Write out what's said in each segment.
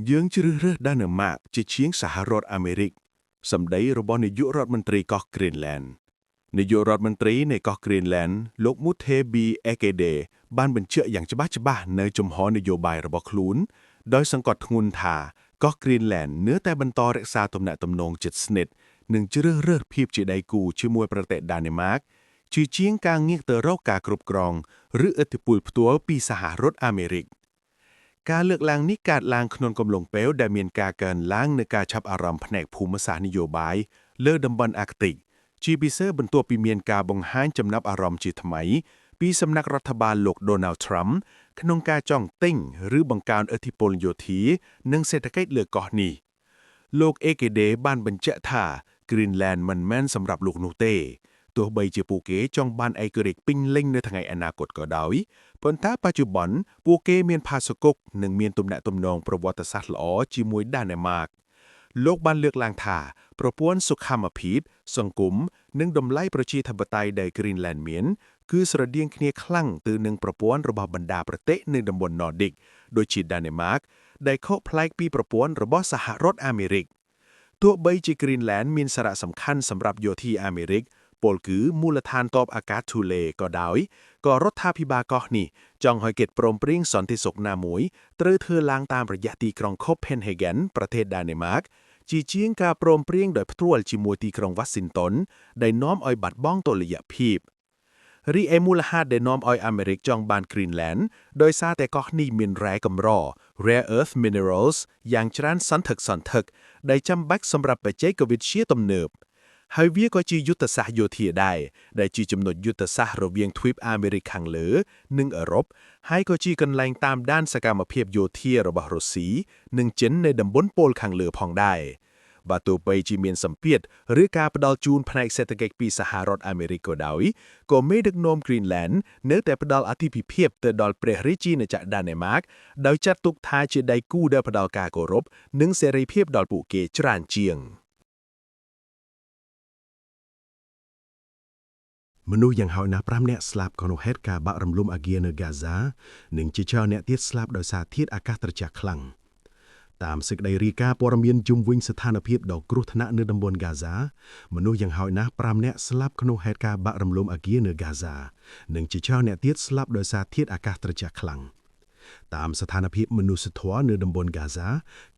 យើងជ្រើសរើសដានឺម៉ាកជាជាងសហរដ្ឋអាមេរិកសម្ដីរបស់នាយករដ្ឋមន្ត្រីកោះ Greenland នាយករដ្ឋមន្ត្រីនៃកោះ Greenland លោក Mutebi Ekede បានបញ្ជាក់យ៉ាងច្បាស់នៅជំហរនយោបាយរបស់ខ្លួនដោយសង្កត់ធ្ងន់ថាកោះ Greenland នៅតែបន្តរក្សាទំនាក់ទំនងជិតស្និទ្ធនិងជ្រើសរើសភាពជាដៃគូជាមួយប្រទេសដាណឺម៉ាកជាជាងការងាកទៅរកការគ្រប់គ្រងឬឥទ្ធិពលផ្ទាល់ពីសហរដ្ឋអាមេរិកការលើកឡើងនេះកើតឡើងក្នុងកំឡុងពេលដែលមានការកើនឡើងនៃការចាប់អារម្មណ៍ផ្នែកភូមិសាស្ត្រនយោបាយលើតំបន់អាក់ទិកជាពិសេសបន្ទាប់ពីមានការបង្ហាញចំណាប់អារម្មណ៍ជាថ្មីពីសំណាក់រដ្ឋបាលលោក Donald Trump ក្នុងការចង់ទិញឬបង្កើនឥទ្ធិពលយោធានិងសេដ្ឋកិច្ចលើកោះនេះលោក Ekede បានបញ្ជាក់ថា Greenland មិនមែនសម្រាប់លោកនោះទេទោះបីជាពួកគេចង់បានឯករាជ្យពេញលេញនៅថ្ងៃអនាគតក៏ដោយប៉ុន្តែបច្ចុប្បន្នពួកគេមានផាសុកុកនិងមានទំនាក់ទំនងប្រវត្តិសាស្ត្រល្អជាមួយដាណឺម៉ាកលោកបានលើកឡើងថាប្រព័ន្ធសុខាភិបាលសង្គមនិងតម្លៃប្រជាធិបតេយ្យដែល Greenland មានគឺស្រដៀងគ្នាខ្លាំងទៅនឹងប្រព័ន្ធរបស់បណ្ដាប្រទេសនៅតំបន់ Nordic ដូចជាដាណឺម៉ាកដែលខុសប្លែកពីប្រព័ន្ធរបស់សហរដ្ឋអាមេរិកទោះបីជា Greenland មានសារៈសំខាន់សម្រាប់យោធាអាមេរិកពលគឺមូលដ្ឋានទ័ពអាកាសធូលេក៏ដោយក៏រដ្ឋាភិបាលកោះនេះចង់ឲ្យកិច្ចព្រមព្រៀងសន្តិសុខណាមួយត្រូវធ្វើឡើងតាមរយៈទីក្រុង Copenhagen ប្រទេសដាណឺម៉ាកជាជាងការព្រមព្រៀងដោយផ្ទាល់ជាមួយទីក្រុង Washington ដែលនាំឲ្យបាត់បង់តុល្យភាពរីឯមូលហេតុដែលនាំឲ្យអាមេរិកចង់បាន Greenland ដោយសារតែកោះនេះមានរ៉ែកម្រ Rare Earth Minerals យ៉ាងច្រើនសន្ធឹកដែលចាំបាច់សម្រាប់បច្ចេកវិទ្យាទំនើបហើយវាក៏ជាយុទ្ធសាស្ត្រយោធាដែរដែលជាចំណុចយុទ្ធសាស្ត្ររវាងទ្វីបអាមេរិកខាងលើនិងអឺរ៉ុបហើយក៏ជាកន្លែងតាមដានសកម្មភាពយោធារបស់រុស្ស៊ីនិងចិននៅតំបន់ប៉ូលខាងលើផងដែរបើទោះបីជាមានសម្ពាធឬការផ្ដាល់ជូនផ្នែកសេដ្ឋកិច្ចពីសហរដ្ឋអាមេរិកក៏ដោយក៏មេដឹកនាំ Greenland នៅតែផ្ដល់អាទិភាពទៅដល់ព្រះរាជាណាចក្រដាណឺម៉ាកដោយចាត់ទុកថាជាដៃគូដែលផ្ដល់ការគោរពនិងសេរីភាពដល់ពួកគេច្រើនជាងមនុស្សយ៉ាងហោចណាស់5នាក់ស្លាប់ក្នុងហេតុការណ៍បាក់រំលំអគារនៅហ្គាហ្សានិងជាច្រើនអ្នកទៀតស្លាប់ដោយសារធាតុអាកាសត្រជាក់ខ្លាំងតាមសេចក្តីរាយការណ៍ព័ត៌មានជុំវិញស្ថានភាពដ៏គ្រោះថ្នាក់នៅតំបន់ហ្គាហ្សាមនុស្សយ៉ាងហោចណាស់5នាក់ស្លាប់ក្នុងហេតុការណ៍បាក់រំលំអគារនៅហ្គាហ្សានិងជាច្រើនអ្នកទៀតស្លាប់ដោយសារធាតុអាកាសត្រជាក់ខ្លាំងតាមស្ថានភាពមនុស្សធម៌នៅតំបន់ហ្គាហ្សា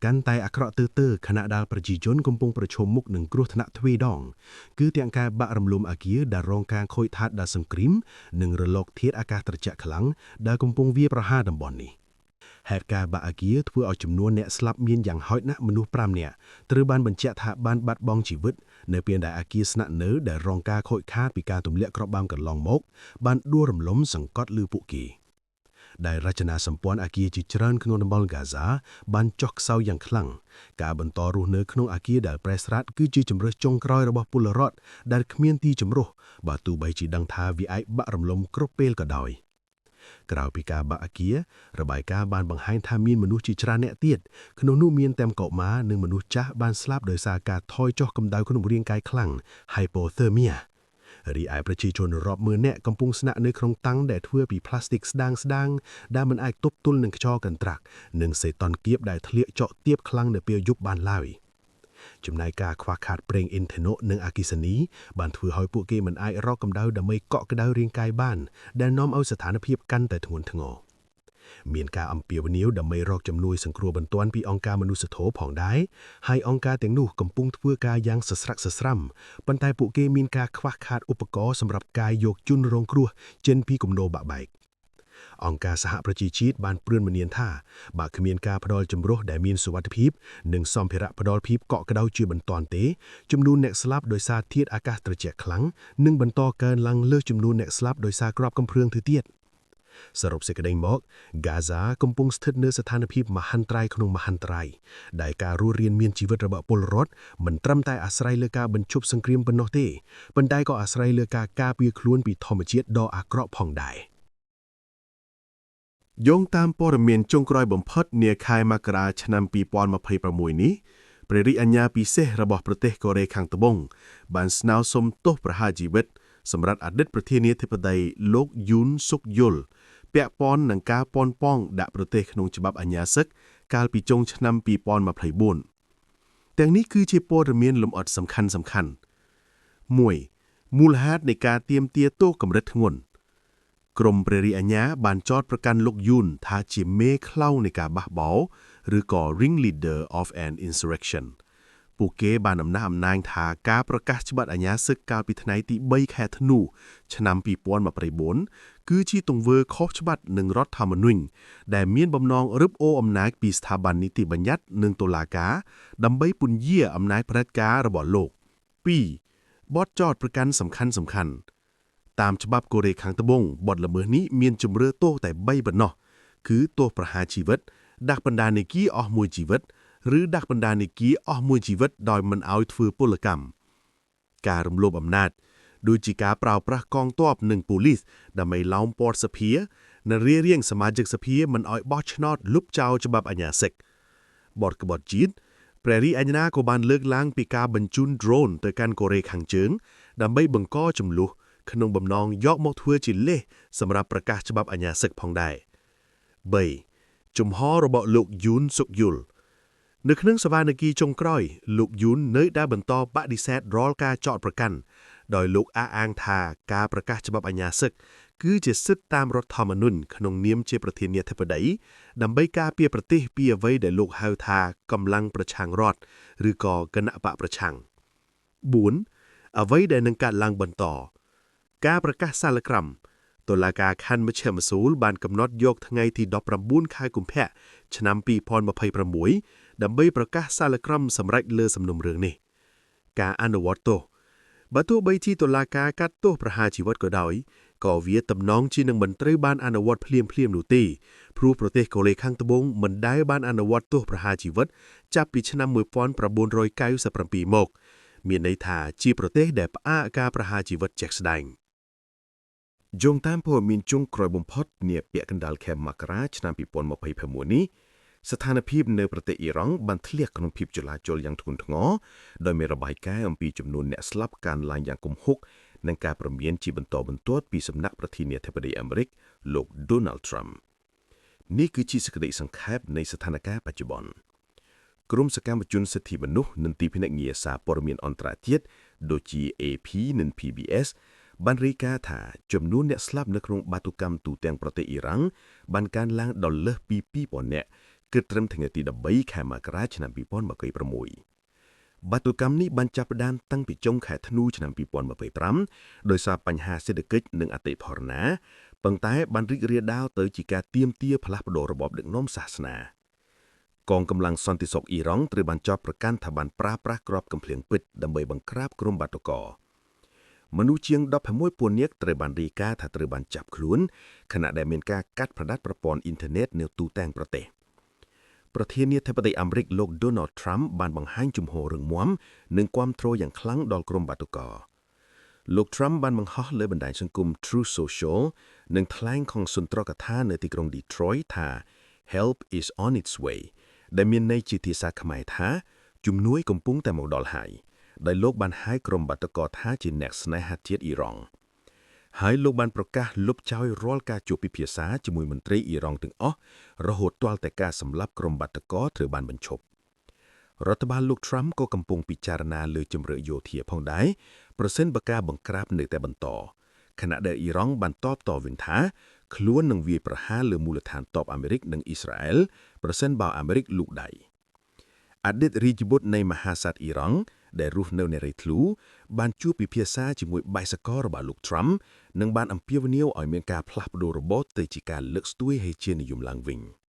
កាន់តែអាក្រក់ទៅខណៈដែលប្រជាជនកំពុងប្រឈមមុខនឹងគ្រោះថ្នាក់ទ្វេដងគឺទាំងការបាក់រំលំអគារដែលរងការខូចខាតដោយសង្គ្រាមនិងរលកធាតុអាកាសត្រជាក់ខ្លាំងដែលកំពុងវាយប្រហារតំបន់នេះហេតុការណ៍បាក់អគារធ្វើឲ្យចំនួនអ្នកស្លាប់មានយ៉ាងហោចណាស់មនុស្ស5នាក់ត្រូវបានបញ្ជាក់ថាបានបាត់បង់ជីវិតនៅពេលដែលអគារស្នាក់នៅដែលរងការខូចខាតពីការទម្លាក់គ្រាប់បាមកន្លងមកបានដួលរំលំសង្កត់លើពួកគេដែលរចនាសម្ព័ន្ធអគារជាច្រើនក្នុងតំបន់ហ្គាហ្សាបានចុះខ្សោយយ៉ាងខ្លាំងការបន្តរស់នៅក្នុងអគារដែលប្រែស្រាតគឺជាជំរើសចុងក្រោយរបស់ពលរដ្ឋដែលគ្មានទីជម្រកបើទោះបីជាដឹងថាវាអាចបាក់រំលំគ្រប់ពេលក៏ដោយក្រៅពីការបាក់អគាររបាយការណ៍បានបង្ហាញថាមានមនុស្សជាច្រើនអ្នកទៀតក្នុងនោះមានទាំងកុមារនិងមនុស្សចាស់បានស្លាប់ដោយសារការថយចុះកម្ដៅក្នុងរាងកាយខ្លាំង hypothermiaរីឯប្រជាជនរាប់ម៉ឺននាក់កំពុងស្នាក់នៅក្នុងតាំងដែលធ្វើពីផ្លាស្ទិកស្ដាងដែលមិនអាចទប់ទល់នឹងខ្យល់កន្ត្រាក់និងសេតុនគៀបដែលធ្លាក់ចុះទាបខ្លាំងនៅពេលយប់បានឡើយចំណែកការខ្វះខាតប្រេងអ៊ីនធឺណូនិងអគ្គិសនីបានធ្វើឲ្យពួកគេមិនអាចរកកម្ដៅដើម្បីកក់ក្ដៅរាងកាយបានដែលនាំឲ្យស្ថានភាពកាន់តែធ្ងន់ធ្ងរមានការអំពាវនាវដើម្បីរកជំនួយសង្គ្រោះបន្ទាន់ពីអង្គការមនុស្សធម៌ផងដែរហើយអង្គការទាំងនោះកំពុងធ្វើការយ៉ាងសស្រាក់សស្រាំប៉ុន្តែពួកគេមានការខ្វះខាតឧបករណ៍សម្រាប់ការយកជនរងគ្រោះចេញពីគំនរបាក់បែកអង្គការសហប្រជាជាតិបានព្រឿនមនានថាបើគ្មានការផ្ដល់ជំនួសដែលមានសុវត្ថិភាពនិងសម្ភារៈផ្ដល់ភាពកក់ក្ដៅជាបន្ទាន់ទេចំនួនអ្នកស្លាប់ដោយសារធាតុអាកាសត្រជាក់ខ្លាំងនឹងបន្តកើនឡើងលើសចំនួនអ្នកស្លាប់ដោយសារគ្រាប់កាំភ្លើងទៅទៀតសរុបសេចក្តីមកហ្គាហ្សាកំពុងស្ថិតនៅស្ថានភាពមហន្តរាយក្នុងមហន្តរាយដែលការរស់រានមានជីវិតរបស់ពលរដ្ឋមិនត្រឹមតែអាស្រ័យលើការបញ្ឈប់សង្គ្រាមប៉ុណ្ណោះទេប៉ុន្តែក៏អាស្រ័យលើការការពារខ្លួនពីធម្មជាតិដ៏អាក្រក់ផងដែរយោងតាមព័ត៌មានចុងក្រោយបំផុតនាខែមករាឆ្នាំ2026នេះព្រះរាជអាជ្ញាពិសេសរបស់ប្រទេសកូរ៉េខាងត្បូងបានស្នើសុំទោសប្រហារជីវិតសម្រាប់អតីតប្រធានាធិបតីលោកយូនស៊ុកយុលពាក់ព័ន្ធនឹងការប៉ុនប៉ងដាក់ប្រទេសក្នុងច្បាប់អាជ្ញាសិទ្ធិ កាលពីចុងឆ្នាំ2024ទាំងនេះគឺជាព័ត៌មានលម្អិតសំខាន់1មូលហេតុនៃការទាមទារទោសកម្រិតធ្ងន់ក្រមព្រះរាជអាជ្ញាបានចោទប្រកាន់លោកយួនថាជាមេខ្លោងនៃការបះបោរឬក៏ ringleader of an insurrection ពួកគេបានអំណះអំណាងថាការប្រកាសច្បាប់អាជ្ញាសឹកកាលពីថ្ងៃទី3ខែធ្នូឆ្នាំ2024គឺជាទង្វើខុសច្បាប់នឹងរដ្ឋធម្មនុញ្ញដែលមានបំណងរឹបអូសអំណាចពីស្ថាប័ននីតិបញ្ញត្តិនិងតុលាការដើម្បីពន្យាអំណាចផ្ដាច់ការរបស់លោក2បទចោទប្រកាន់សំខាន់តាមច្បាប់កូរ៉េខាងត្បូងបទល្មើសនេះមានជម្រើសទោសតែ3ប៉ុណ្ណោះគឺទោសប្រហារជីវិតដាក់បណ្ដានាគារអស់មួយជីវិតឬដាក់បណ្ដានាគារអស់មួយជីវិតដោយមិនឲ្យធ្វើពលកម្មការរំលោភអំណាចដូចជាការប្រើប្រាស់កងទ័ពនិងប៉ូលីសដើម្បីឡោមព័ទ្ធសភានិងរារាំងសមាជិកសភាមិនឲ្យបោះឆ្នោតលុបចោលច្បាប់អាជ្ញាសិទ្ធិបទក្បត់ជាតិព្រះរាជអាជ្ញាក៏បានលើកឡើងពីការបញ្ជូន drone ទៅកាន់កូរ៉េខាងជើងដើម្បីបង្កចំនួនក្នុងបំណងយកមកធ្វើជាលេសសម្រាប់ប្រកាសច្បាប់អាជ្ញាសិទ្ធិផងដែរ3ជំហររបស់លោកយួនសុកយុលនៅក្នុងសវនកម្មចុងក្រោយលោកយួននៅតែបន្តបដិសេធរាល់ការចោទប្រកាន់ដោយលោកអះអាងថាការប្រកាសច្បាប់អាជ្ញាសិទ្ធិគឺជាសិទ្ធិតាមរដ្ឋធម្មនុញ្ញក្នុងនាមជាប្រធានាធិបតីដើម្បីការពារប្រទេសពីអ្វីដែលលោកហៅថាកម្លាំងប្រឆាំងរដ្ឋឬក៏គណៈបកប្រឆាំង4អ្វីដែលនឹងកើតឡើងបន្តការប្រកាសសាលក្រមតុលាការខណ្ឌមជ្ឈមស៊ូលបានកំណត់យកថ្ងៃទី19ខែកុម្ភៈឆ្នាំ2026ដើម្បីប្រកាសសាលក្រមសម្រេចលើសំណុំរឿងនេះការអនុវត្តទោសបើទោះបីជាតុលាការកាត់ទោសប្រហារជីវិតក៏ដោយក៏វាទំនងជានឹងមិនត្រូវបានអនុវត្តភ្លាមនោះទេព្រោះប្រទេសកូរ៉េខាងត្បូងមិនដែលបានអនុវត្តទោសប្រហារជីវិតចាប់ពីឆ្នាំ1997មកមានន័យថាជាប្រទេសដែលផ្អាកការប្រហារជីវិតជាក់ស្ដែងយោងតាមព័ត៌មានចុងក្រោយបំផុតនាពាក់កណ្ដាលខែមករាឆ្នាំ2026នេះស្ថានភាពនៅប្រទេសអ៊ីរ៉ង់បានធ្លាក់ក្នុងភាពចលាចលយ៉ាងធ្ងន់ធ្ងរដោយមានរបាយការណ៍អំពីចំនួនអ្នកស្លាប់កើនឡើងយ៉ាងគំហុកនិងការព្រមានជាបន្តបន្ទាប់ពីសំណាក់ប្រធានាធិបតីអាមេរិកលោក Donald Trump នេះគឺជាសេចក្តីសង្ខេបនៃស្ថានភាពបច្ចុប្បន្នក្រុមសកម្មជនសិទ្ធិមនុស្សនិងទីភ្នាក់ងារសារព័ត៌មានអន្តរជាតិដូចជា AP និង PBS បានរាយការណ៍ថាចំនួនអ្នកស្លាប់នៅក្នុងបាតុកម្មទូទាំងប្រទេសអ៊ីរ៉ង់បានកើនឡើងដល់លើសពី 2,000 នាក់គិតត្រឹមថ្ងៃទី13ខែមករាឆ្នាំ2026បាតុកម្មនេះបានចាប់ផ្ដើមតាំងពីចុងខែធ្នូឆ្នាំ2025ដោយសារបញ្ហាសេដ្ឋកិច្ចនិងអតិផរណាប៉ុន្តែបានរីករាលដាលទៅជាការទាមទារផ្លាស់ប្តូររបបដឹកនាំសាសនាកងកម្លាំងសន្តិសុខអ៊ីរ៉ង់ត្រូវបានចោទប្រកាន់ថាបានប្រើប្រាស់គ្រាប់កាំភ្លើងពិតដើម្បីបង្ក្រាបក្រុមបាតុករមនុស្សជាង16,000នាក់ត្រូវបានរាយការណ៍ថាត្រូវបានចាប់ខ្លួនខណៈដែលមានការកាត់ផ្តាច់ប្រព័ន្ធអ៊ីនធឺណិតនៅទូទាំងប្រទេសប្រធានាធិបតីអាមេរិកលោក Donald Trump បានបង្ហាញជំហររឹងមាំនិងគាំទ្រយ៉ាងខ្លាំងដល់ក្រុមបាតុករលោក Trump បានបង្ហោះលើបណ្ដាញសង្គម Truth Social និងថ្លែងខំសុនត្រកថានៅទីក្រុង Detroit ថា Help is on its way ដែលមានន័យជាភាសាខ្មែរថាជំនួយកំពុងតែមកដល់ហើយដោយលោកបានហៅក្រុមបាតុករថាជាអ្នកស្នេហាជាតិអ៊ីរ៉ង់ហើយលោកបានប្រកាសលុបចោលរាល់ការជួបពិភាក្សាជាមួយមន្ត្រីអ៊ីរ៉ង់ទាំងអស់រហូតទាល់តែការសម្លាប់ក្រុមបាតុករត្រូវបានបញ្ឈប់រដ្ឋបាលលោក Trump ក៏កំពុងពិចារណាលើជំរឿនយោធាផងដែរប្រសិនបើការបង្ក្រាបនៅតែបន្តខណៈដែលអ៊ីរ៉ង់បានតបវិញថាខ្លួននឹងវាយប្រហារលើមូលដ្ឋានទ័ពអាមេរិកនិងអ៊ីស្រាអែលប្រសិនបើអាមេរិកលូកដៃអតីតរាជបុត្រនៃមហាក្សត្រអ៊ីរ៉ង់ដែលរស់នៅនៃរៃធ្លូបានជួបពិភាក្សាជាមួយបេក្ខកររបស់លោក Trump និងបានអំពាវនាវឲ្យមានការផ្លាស់ប្តូររបបទៅជាការលើកស្ទួយហេតុជានិយមឡើងវិញ។